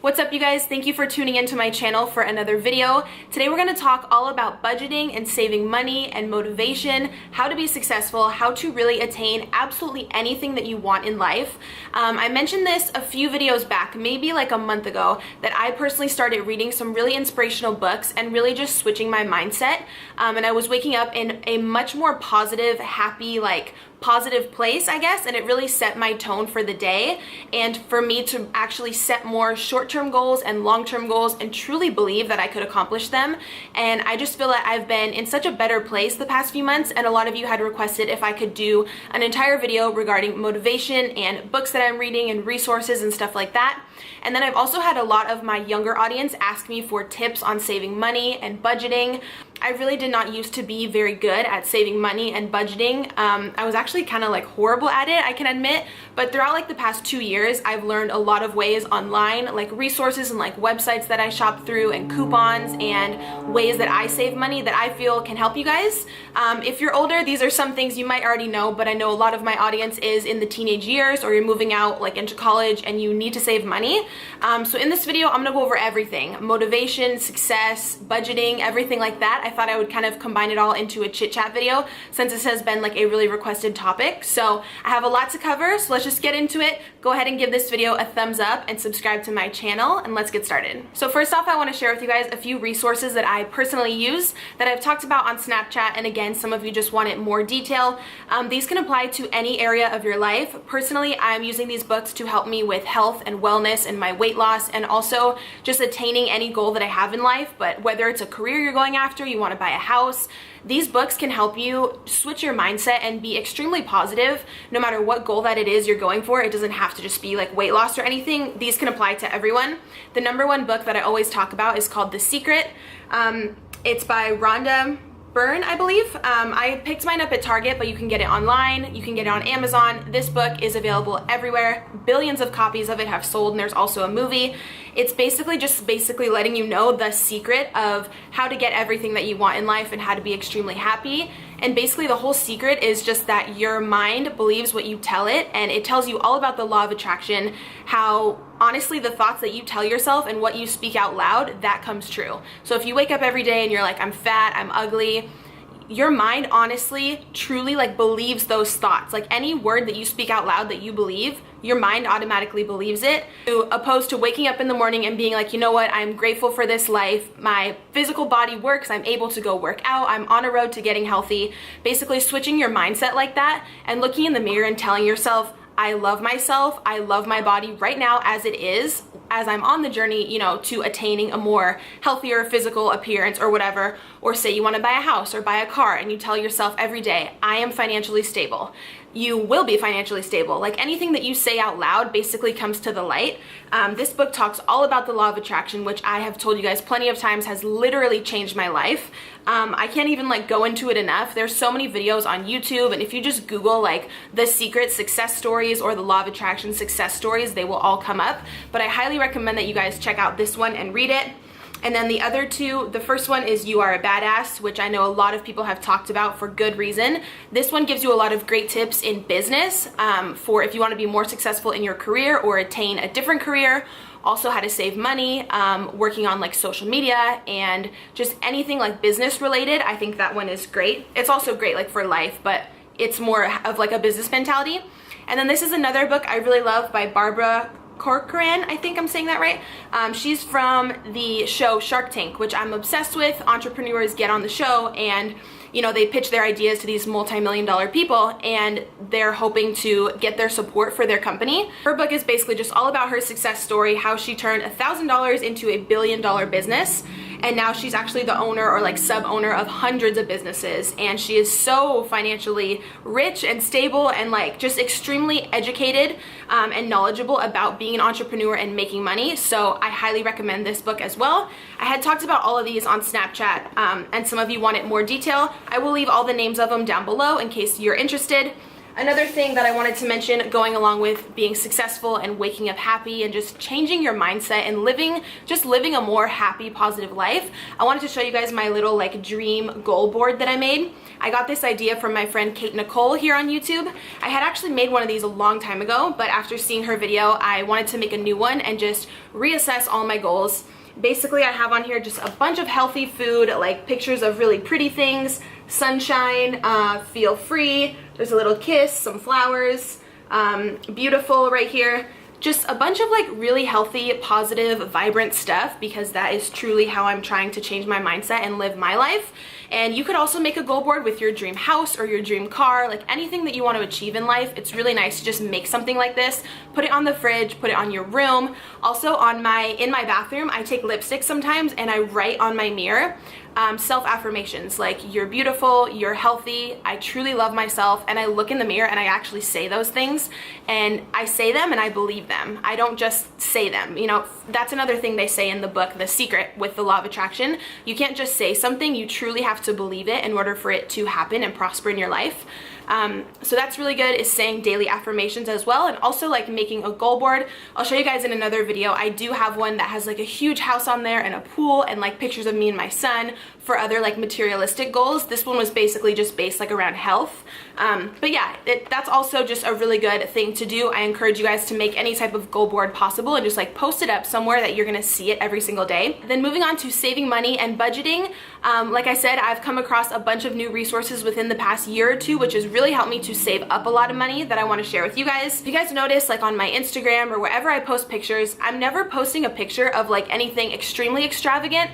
What's up, you guys? Thank you for tuning into my channel for another video. Today we're going to talk all about budgeting and saving money and motivation, how to be successful, how to really attain absolutely anything that you want in life. I mentioned this a few videos back, maybe like a month ago, that I personally started reading some really inspirational books and really just switching my mindset. And I was waking up in a much more positive, happy, positive place, I guess, and it really set my tone for the day and for me to actually set more short-term goals and long-term goals and truly believe that I could accomplish them. And I just feel that I've been in such a better place the past few months, and a lot of you had requested if I could do an entire video regarding motivation and books that I'm reading and resources and stuff like that. And then I've also had a lot of my younger audience ask me for tips on saving money and budgeting. I really did not used to be very good at saving money and budgeting. I was actually kind of horrible at it, I can admit, but throughout the past 2 years, I've learned a lot of ways online, resources and websites that I shop through and coupons and ways that I save money that I feel can help you guys. If you're older, these are some things you might already know, but I know a lot of my audience is in the teenage years, or you're moving out into college and you need to save money. So in this video, I'm gonna go over everything: motivation, success, budgeting, everything like that. I thought I would kind of combine it all into a chit chat video since this has been a really requested topic. So I have a lot to cover, so let's just get into it. Go ahead and give this video a thumbs up and subscribe to my channel, and let's get started. So first off, I want to share with you guys a few resources that I personally use that I've talked about on Snapchat, and again, some of you just wanted more detail. These can apply to any area of your life. Personally, I'm using these books to help me with health and wellness and my weight loss, and also just attaining any goal that I have in life. But whether it's a career you're going after, you want to buy a house, these books can help you switch your mindset and be extremely positive no matter what goal that it is you're going for. It doesn't have to just be weight loss or anything. These can apply to everyone. The number one book that I always talk about is called The Secret. It's by Rhonda Byrne, I believe. I picked mine up at Target, but you can get it online, you can get it on Amazon. This book is available everywhere. Billions of copies of it have sold, and there's also a movie. It's basically letting you know the secret of how to get everything that you want in life and how to be extremely happy. And basically the whole secret is just that your mind believes what you tell it, and it tells you all about the law of attraction, how honestly the thoughts that you tell yourself and what you speak out loud, that comes true. So if you wake up every day and you're I'm fat, I'm ugly, your mind honestly truly believes those thoughts. Any word that you speak out loud that you believe, your mind automatically believes it, opposed to waking up in the morning and being you know what, I'm grateful for this life, my physical body works, I'm able to go work out, I'm on a road to getting healthy. Basically switching your mindset like that and looking in the mirror and telling yourself, I love myself, I love my body right now as it is, as I'm on the journey, to attaining a more healthier physical appearance or whatever. Or say you want to buy a house or buy a car, and you tell yourself every day, I am financially stable. You will be financially stable. Anything that you say out loud basically comes to the light. This book talks all about the law of attraction, which I have told you guys plenty of times has literally changed my life. I can't even go into it enough. There's so many videos on YouTube, and if you just Google The Secret success stories or the law of attraction success stories, they will all come up. But I highly recommend that you guys check out this one and read it. And then the other two, the first one is You Are a Badass, which I know a lot of people have talked about for good reason. This one gives you a lot of great tips in business for if you want to be more successful in your career or attain a different career. Also how to save money, working on social media and just anything business related. I think that one is great. It's also great for life, but it's more of a business mentality. And then this is another book I really love by Barbara Corcoran, I think I'm saying that right. She's from the show Shark Tank, which I'm obsessed with. Entrepreneurs get on the show and they pitch their ideas to these multi-million-dollar people, and they're hoping to get their support for their company. Her book is basically just all about her success story, how she turned $1,000 into a billion-dollar business. And now she's actually the owner or sub-owner of hundreds of businesses, and she is so financially rich and stable and just extremely educated and knowledgeable about being an entrepreneur and making money. So I highly recommend this book as well. I had talked about all of these on Snapchat, and some of you wanted more detail. I will leave all the names of them down below in case you're interested. Another thing that I wanted to mention going along with being successful and waking up happy and just changing your mindset and living a more happy, positive life, I wanted to show you guys my little like dream goal board that I made. I got this idea from my friend Kate Nicole here on YouTube. I had actually made one of these a long time ago, but after seeing her video, I wanted to make a new one and just reassess all my goals. Basically, I have on here just a bunch of healthy food, like pictures of really pretty things, sunshine, feel free, there's a little kiss, some flowers, beautiful right here. Just a bunch of like really healthy, positive, vibrant stuff, because that is truly how I'm trying to change my mindset and live my life. And you could also make a goal board with your dream house or your dream car, like anything that you want to achieve in life. It's really nice to just make something like this, put it on the fridge, put it on your room. Also in my bathroom, I take lipstick sometimes and I write on my mirror self-affirmations like you're beautiful, you're healthy, I truly love myself, and I look in the mirror and I actually say those things, and I say them and I believe them. I don't just say them. You know, that's another thing they say in the book, The Secret, with the law of attraction. You can't just say something, you truly have to believe it in order for it to happen and prosper in your life. So that's really good, is saying daily affirmations as well, and also like making a goal board. I'll show you guys in another video. I do have one that has like a huge house on there and a pool and like pictures of me and my son for other like materialistic goals. This one was basically just based like around health. But yeah, that's also just a really good thing to do. I encourage you guys to make any type of goal board possible and just like post it up somewhere that you're gonna see it every single day. Then moving on to saving money and budgeting. Like I said, I've come across a bunch of new resources within the past year or two, which has really helped me to save up a lot of money that I want to share with you guys. If you guys notice, like on my Instagram or wherever I post pictures, I'm never posting a picture of like anything extremely extravagant.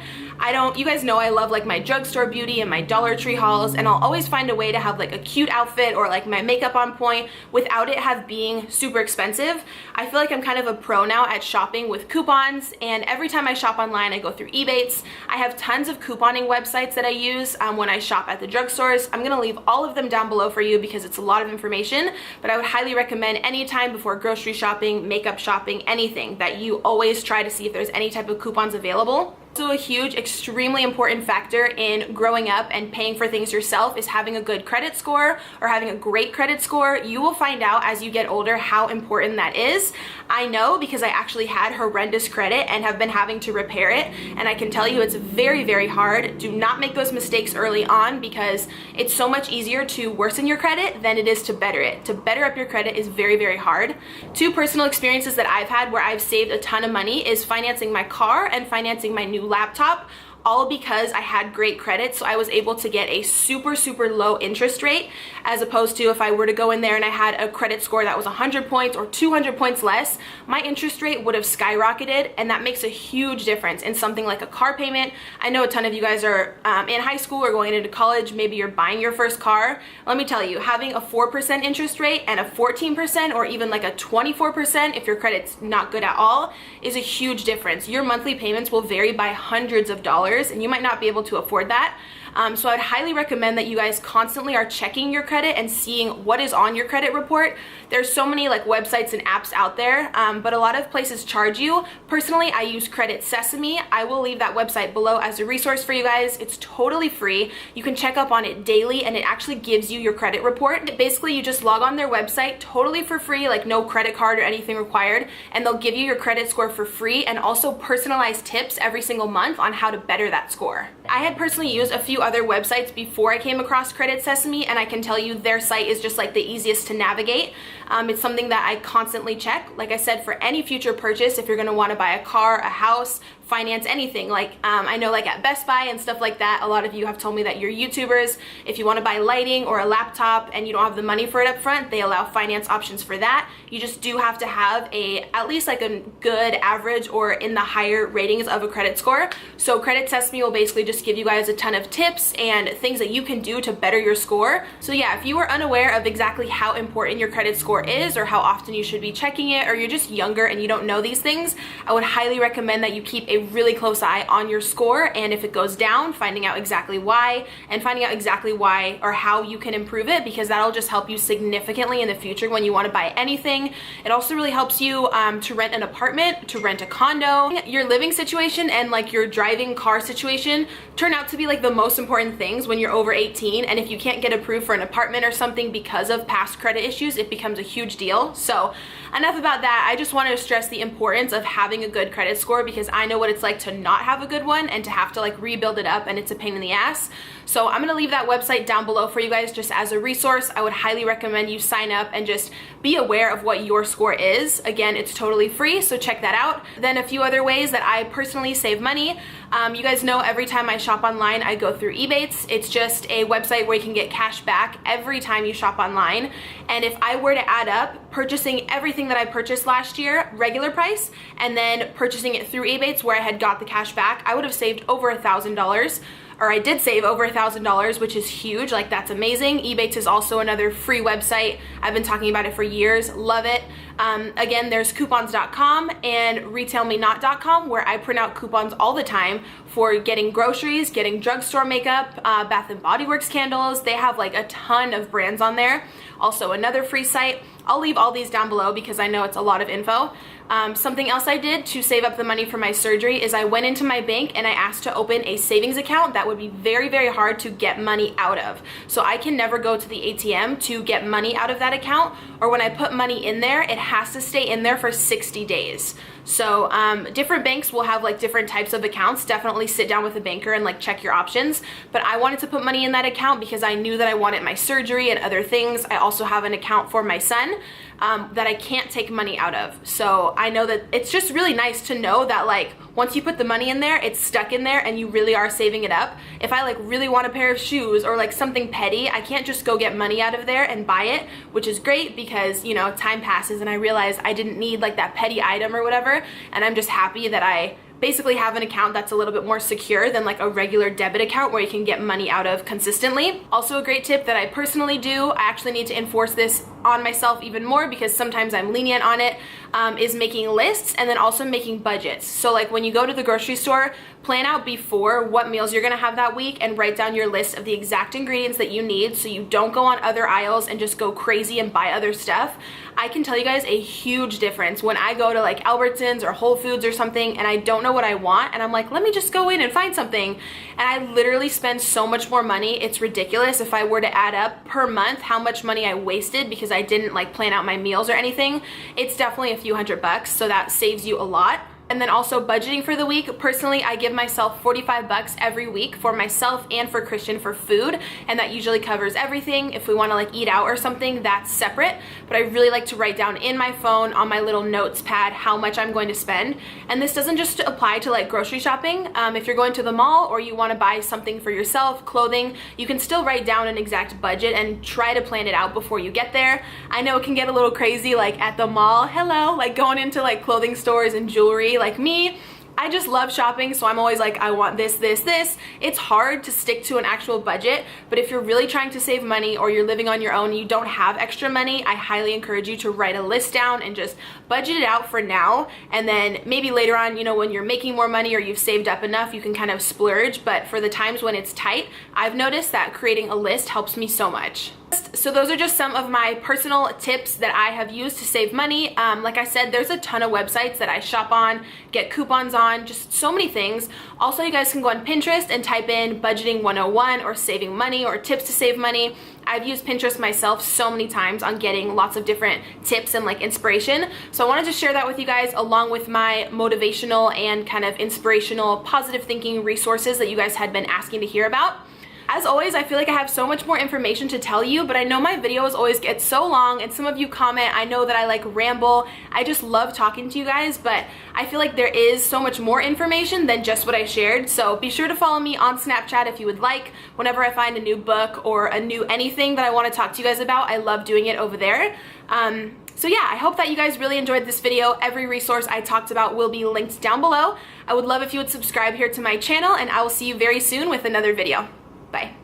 You guys know I love like my drugstore beauty and my Dollar Tree hauls, and I'll always find a way to have like a cute outfit or like my makeup on point without it being super expensive. I feel like I'm kind of a pro now at shopping with coupons, and every time I shop online, I go through Ebates. I have tons of couponing websites that I use when I shop at the drugstores. I'm gonna leave all of them down below for you because it's a lot of information, but I would highly recommend anytime before grocery shopping, makeup shopping, anything, that you always try to see if there's any type of coupons available. Also, a huge, extremely important factor in growing up and paying for things yourself is having a good credit score or having a great credit score. You will find out as you get older how important that is. I know because I actually had horrendous credit and have been having to repair it, and I can tell you it's very, very hard. Do not make those mistakes early on because it's so much easier to worsen your credit than it is to better it. To better up your credit is very, very hard. Two personal experiences that I've had where I've saved a ton of money is financing my car and financing my new laptop, all because I had great credit. So I was able to get a super, super low interest rate, as opposed to if I were to go in there and I had a credit score that was 100 points or 200 points less, my interest rate would have skyrocketed, and that makes a huge difference in something like a car payment. I know a ton of you guys are in high school or going into college, maybe you're buying your first car. Let me tell you, having a 4% interest rate and a 14% or even like a 24% if your credit's not good at all is a huge difference. Your monthly payments will vary by hundreds of dollars, and you might not be able to afford that. So I'd highly recommend that you guys constantly are checking your credit and seeing what is on your credit report. There's so many like websites and apps out there, but a lot of places charge you. Personally, I use Credit Sesame. I will leave that website below as a resource for you guys. It's totally free. You can check up on it daily, and it actually gives you your credit report. Basically, you just log on their website totally for free, like no credit card or anything required, and they'll give you your credit score for free and also personalized tips every single month on how to better that score. I had personally used a few other websites before I came across Credit Sesame, and I can tell you their site is just like the easiest to navigate. It's something that I constantly check. Like I said, for any future purchase, if you're gonna wanna buy a car, a house, finance anything, like I know like at Best Buy and stuff like that, a lot of you have told me that you're YouTubers. If you want to buy lighting or a laptop and you don't have the money for it up front, they allow finance options for that. You just do have to have at least like a good average or in the higher ratings of a credit score. So Credit Sesame will basically just give you guys a ton of tips and things that you can do to better your score. So yeah, if you are unaware of exactly how important your credit score score is or how often you should be checking it, or you're just younger and you don't know these things, I would highly recommend that you keep a really close eye on your score, and if it goes down, finding out exactly why, and finding out exactly why or how you can improve it, because that'll just help you significantly in the future when you want to buy anything. It also really helps you to rent an apartment, to rent a condo. Your living situation and like your driving car situation turn out to be like the most important things when you're over 18, and if you can't get approved for an apartment or something because of past credit issues, it becomes a huge deal. So enough about that. I just wanted to stress the importance of having a good credit score, because I know what it's like to not have a good one and to have to like rebuild it up, and it's a pain in the ass. So I'm gonna leave that website down below for you guys just as a resource. I would highly recommend you sign up and just be aware of what your score is. Again, it's totally free, so check that out. Then a few other ways that I personally save money. You guys know every time I shop online, I go through Ebates. It's just a website where you can get cash back every time you shop online. And if I were to add up purchasing everything that I purchased last year, regular price, and then purchasing it through Ebates where I had got the cash back, I would have saved over $1,000. Or I did save over $1,000, which is huge. Like, that's amazing. Ebates is also another free website. I've been talking about it for years. Love it. Again, there's coupons.com and retailmenot.com, where I print out coupons all the time for getting groceries, getting drugstore makeup, Bath and Body Works candles. They have like a ton of brands on there. Also another free site. I'll leave all these down below because I know it's a lot of info. Something else I did to save up the money for my surgery is I went into my bank and I asked to open a savings account that would be very, very hard to get money out of. So I can never go to the ATM to get money out of that account, or when I put money in there, it has to stay in there for 60 days. So different banks will have like different types of accounts. Definitely sit down with a banker and like check your options. But I wanted to put money in that account because I knew that I wanted my surgery and other things. I also have an account for my son that I can't take money out of. So I know that it's just really nice to know that like once you put the money in there, it's stuck in there and you really are saving it up. If I like really want a pair of shoes or like something petty, I can't just go get money out of there and buy it, which is great because, you know, time passes and I realize I didn't need like that petty item or whatever, and I'm just happy that I basically have an account that's a little bit more secure than like a regular debit account where you can get money out of consistently. Also a great tip that I personally do, I actually need to enforce this on myself even more because sometimes I'm lenient on it, is making lists and then also making budgets. So like when you go to the grocery store, plan out before what meals you're gonna have that week and write down your list of the exact ingredients that you need so you don't go on other aisles and just go crazy and buy other stuff. I can tell you guys a huge difference when I go to like Albertsons or Whole Foods or something and I don't know what I want and I'm like, let me just go in and find something, and I literally spend so much more money. It's ridiculous if I were to add up per month how much money I wasted because I didn't like plan out my meals or anything. It's definitely a few $100, so that saves you a lot. And then also budgeting for the week. Personally, I give myself $45 every week for myself and for Christian for food, and that usually covers everything. If we want to like eat out or something, that's separate, but I really like to write down in my phone on my little notes pad how much I'm going to spend. And this doesn't just apply to like grocery shopping. If you're going to the mall or you want to buy something for yourself, clothing, you can still write down an exact budget and try to plan it out before you get there. I know it can get a little crazy like at the mall, hello, like going into like clothing stores and jewelry. Like me, I just love shopping, so I'm always like, I want this, this, this. It's hard to stick to an actual budget, but if you're really trying to save money or you're living on your own and you don't have extra money, I highly encourage you to write a list down and just budget it out for now, and then maybe later on, you know, when you're making more money or you've saved up enough, you can kind of splurge. But for the times when it's tight, I've noticed that creating a list helps me so much. So those are just some of my personal tips that I have used to save money. Like I said, there's a ton of websites that I shop on, get coupons on, just so many things. Also, you guys can go on Pinterest and type in budgeting 101 or saving money or tips to save money. I've used Pinterest myself so many times on getting lots of different tips and like inspiration. So I wanted to share that with you guys along with my motivational and kind of inspirational positive thinking resources that you guys had been asking to hear about. As always, I feel like I have so much more information to tell you, but I know my videos always get so long and some of you comment. I know that I like ramble. I just love talking to you guys, but I feel like there is so much more information than just what I shared. So be sure to follow me on Snapchat if you would like. Whenever I find a new book or a new anything that I want to talk to you guys about, I love doing it over there. So yeah, I hope that you guys really enjoyed this video. Every resource I talked about will be linked down below. I would love if you would subscribe here to my channel, and I will see you very soon with another video. Bye.